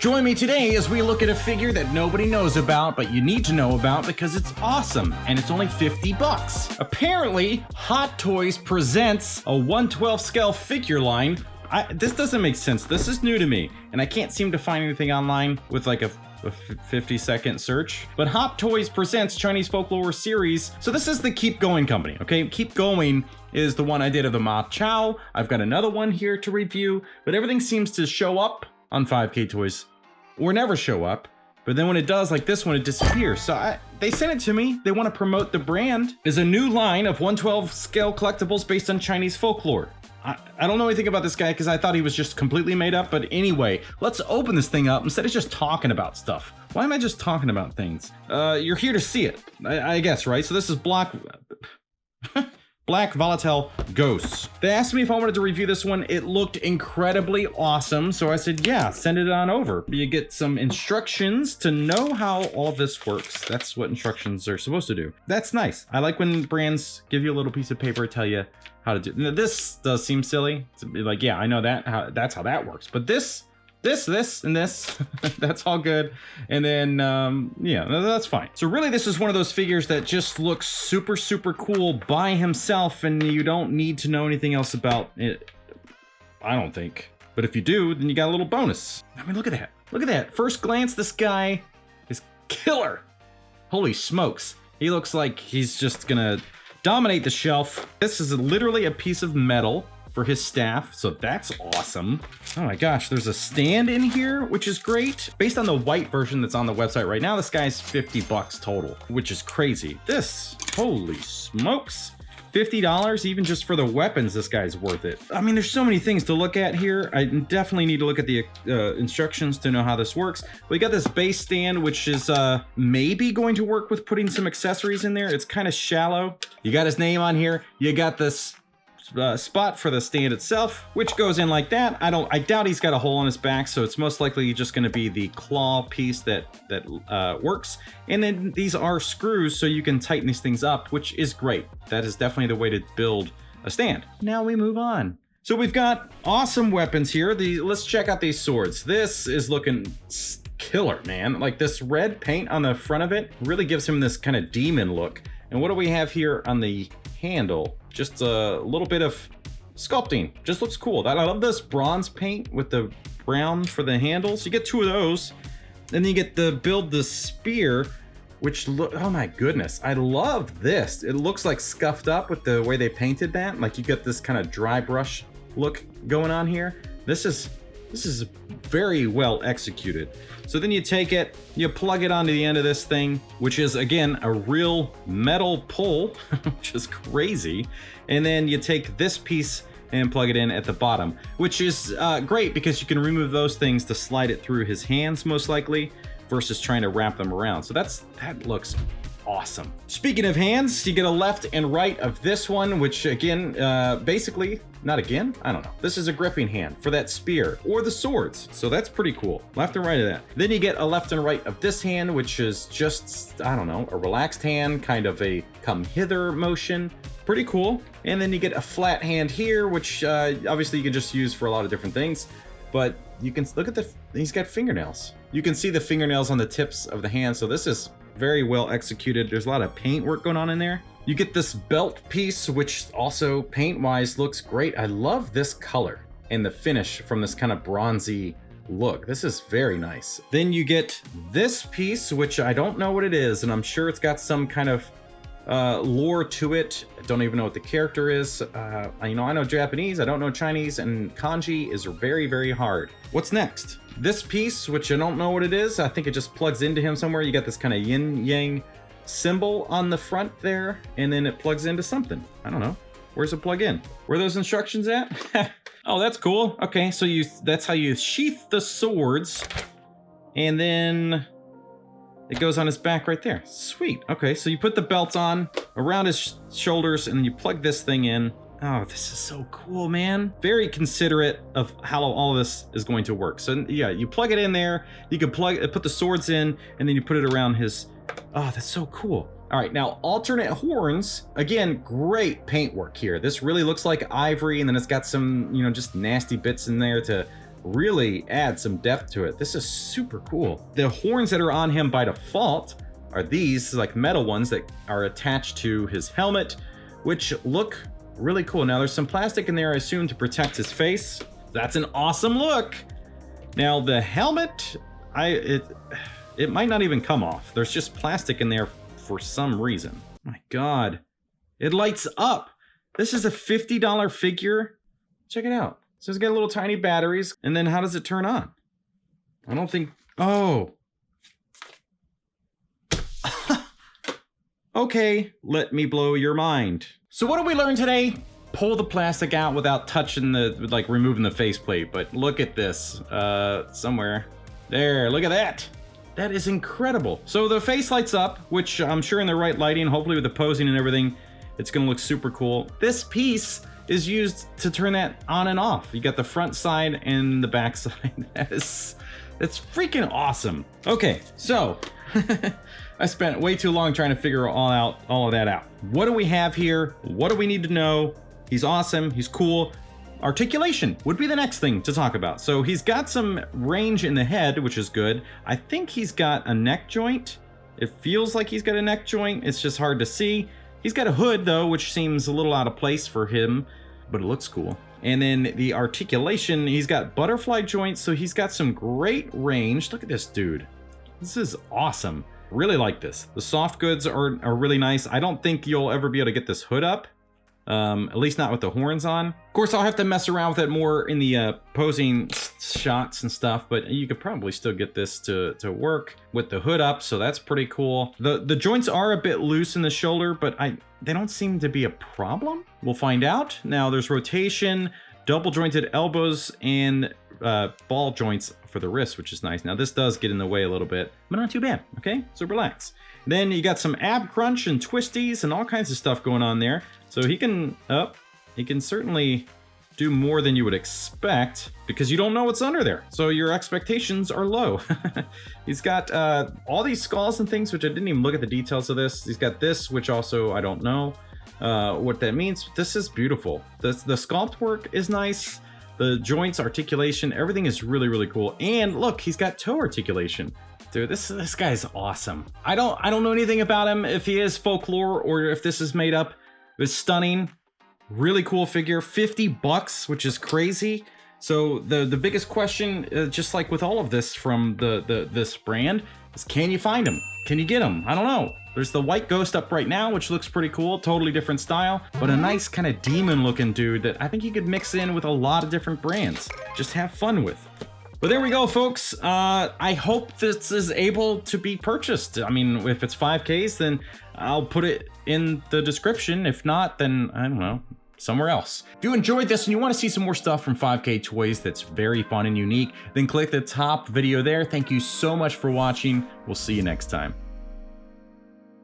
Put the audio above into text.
Join me today as we look at a figure that nobody knows about, but you need to know about because it's awesome, and it's only 50 bucks. Apparently, Hot Toys presents a 1/12 scale figure line. This doesn't make sense. This is new to me, and I can't seem to find anything online with like a 50-second search. But Hot Toys presents Chinese Folklore series. So this is the Keepgoing company, okay? Keepgoing is the one I did of the Ma Chao. I've got another one here to review, but everything seems to show up on 5K Toys or never show up. But then when it does, like this one, it disappears. So they sent it to me. They want to promote the brand. There's a new line of 1/12 scale collectibles based on Chinese folklore. I don't know anything about this guy because I thought he was just completely made up. But anyway, let's open this thing up instead of just talking about stuff. Why am I just talking about things? You're here to see it, I guess, right? So this is Black Volatile Ghosts. They asked me if I wanted to review this one. It looked incredibly awesome. So I said, yeah, send it on over. You get some instructions to know how all of this works. That's what instructions are supposed to do. That's nice. I like when brands give you a little piece of paper, tell you how to do. Now, this does seem silly. It's like, yeah, I know that. That's how that works. But this, and this, that's all good. And then, yeah, that's fine. So really, this is one of those figures that just looks super, super cool by himself, and you don't need to know anything else about it, I don't think. But if you do, then you got a little bonus. I mean, look at that. Look at that. First glance, this guy is killer. Holy smokes. He looks like he's just gonna dominate the shelf. This is literally a piece of metal for his staff, so that's awesome. Oh my gosh, there's a stand in here, which is great. Based on the white version that's on the website right now, this guy's 50 bucks total, which is crazy. This, holy smokes. $50 even just for the weapons, this guy's worth it. I mean, there's so many things to look at here. I definitely need to look at the instructions to know how this works. We got this base stand, which is maybe going to work with putting some accessories in there. It's kind of shallow. You got his name on here. You got this spot for the stand itself, which goes in like that. I doubt he's got a hole on his back, so it's most likely just going to be the claw piece that works. And then these are screws, so you can tighten these things up, which is great. That is definitely the way to build a stand. Now we move on. So we've got awesome weapons here. Let's check out these swords. This is looking killer, man. Like this red paint on the front of it really gives him this kind of demon look. And what do we have here on the handle? Just a little bit of sculpting. Just looks cool. I love this bronze paint with the brown for the handles. You get two of those. And then you get the build the spear, which oh my goodness. I love this. It looks like scuffed up with the way they painted that. Like you get this kind of dry brush look going on here. This is very well executed. So then you take it, you plug it onto the end of this thing, which is again a real metal pull, which is crazy. And then you take this piece and plug it in at the bottom, which is great because you can remove those things to slide it through his hands most likely versus trying to wrap them around. So that looks awesome. Speaking of hands, you get a left and right of this one, which again, basically, not again, I don't know. This is a gripping hand for that spear or the swords. So that's pretty cool. Left and right of that. Then you get a left and right of this hand, which is just, I don't know, a relaxed hand, kind of a come hither motion. Pretty cool. And then you get a flat hand here, which obviously you can just use for a lot of different things. But you can look at he's got fingernails. You can see the fingernails on the tips of the hand. So this is very well executed. There's a lot of paint work going on in there. You get this belt piece, which also paint-wise looks great. I love this color and the finish from this kind of bronzy look. This is very nice. Then you get this piece, which I don't know what it is, and I'm sure it's got some kind of lore to it. I don't even know what the character is. I know Japanese, I don't know Chinese, and kanji is very, very hard. What's next? This piece, which I don't know what it is. I think it just plugs into him somewhere. You got this kind of yin-yang symbol on the front there, and then it plugs into something. I don't know. Where's it plug in? Where are those instructions at? Oh, that's cool. Okay, so that's how you sheath the swords, and then it goes on his back right there. Sweet. Okay, so you put the belt on around his shoulders, and then you plug this thing in. Oh, this is so cool, man. Very considerate of how all of this is going to work. So yeah, you plug it in there. You can put the swords in, and then you put it around his. Oh, that's so cool. All right, now alternate horns. Again, great paint work here. This really looks like ivory, and then it's got some, just nasty bits in there to really add some depth to it. This is super cool. The horns that are on him by default are these like metal ones that are attached to his helmet, which look really cool. Now there's some plastic in there, I assume, to protect his face. That's an awesome look. Now the helmet, it might not even come off. There's just plastic in there for some reason. My God, it lights up. This is a $50 figure. Check it out. So it's got little tiny batteries, and then how does it turn on? I don't think, oh. Okay, let me blow your mind. So what did we learn today? Pull the plastic out without touching like removing the faceplate, but look at this, somewhere. There, look at that. That is incredible. So the face lights up, which I'm sure in the right lighting, hopefully with the posing and everything, it's gonna look super cool. This piece is used to turn that on and off. You got the front side and the back side. That's freaking awesome. Okay, so I spent way too long trying to figure all of that out. What do we have here? What do we need to know? He's awesome, he's cool. Articulation would be the next thing to talk about. So he's got some range in the head, which is good. I think he's got a neck joint. It feels like he's got a neck joint. It's just hard to see. He's got a hood though, which seems a little out of place for him, but it looks cool. And then the articulation, he's got butterfly joints, so he's got some great range. Look at this dude. This is awesome. Really like this. The soft goods are really nice. I don't think you'll ever be able to get this hood up. At least not with the horns on. Of course, I'll have to mess around with it more in the posing shots and stuff, but you could probably still get this to work with the hood up, so that's pretty cool. The joints are a bit loose in the shoulder, but they don't seem to be a problem. We'll find out. Now there's rotation, double jointed elbows, and ball joints for the wrist, which is nice. Now this does get in the way a little bit, but not too bad, okay? So relax. Then you got some ab crunch and twisties and all kinds of stuff going on there. So he can certainly do more than you would expect because you don't know what's under there. So your expectations are low. He's got all these skulls and things, which I didn't even look at the details of this. He's got this, which also I don't know what that means. This is beautiful. The sculpt work is nice. The joints, articulation, everything is really, really cool. And look, he's got toe articulation. Dude, this guy's awesome. I don't know anything about him, if he is folklore or if this is made up. It's stunning, really cool figure, $50, which is crazy. So the biggest question, just like with all of this from this brand, is can you find him? Can you get him? I don't know. There's the white ghost up right now, which looks pretty cool, totally different style, but a nice kind of demon looking dude that I think you could mix in with a lot of different brands. Just have fun with. But there we go, folks. I hope this is able to be purchased. I mean, if it's 5Ks, then I'll put it in the description. If not, then I don't know, somewhere else. If you enjoyed this and you want to see some more stuff from 5K Toys that's very fun and unique, then click the top video there. Thank you so much for watching. We'll see you next time.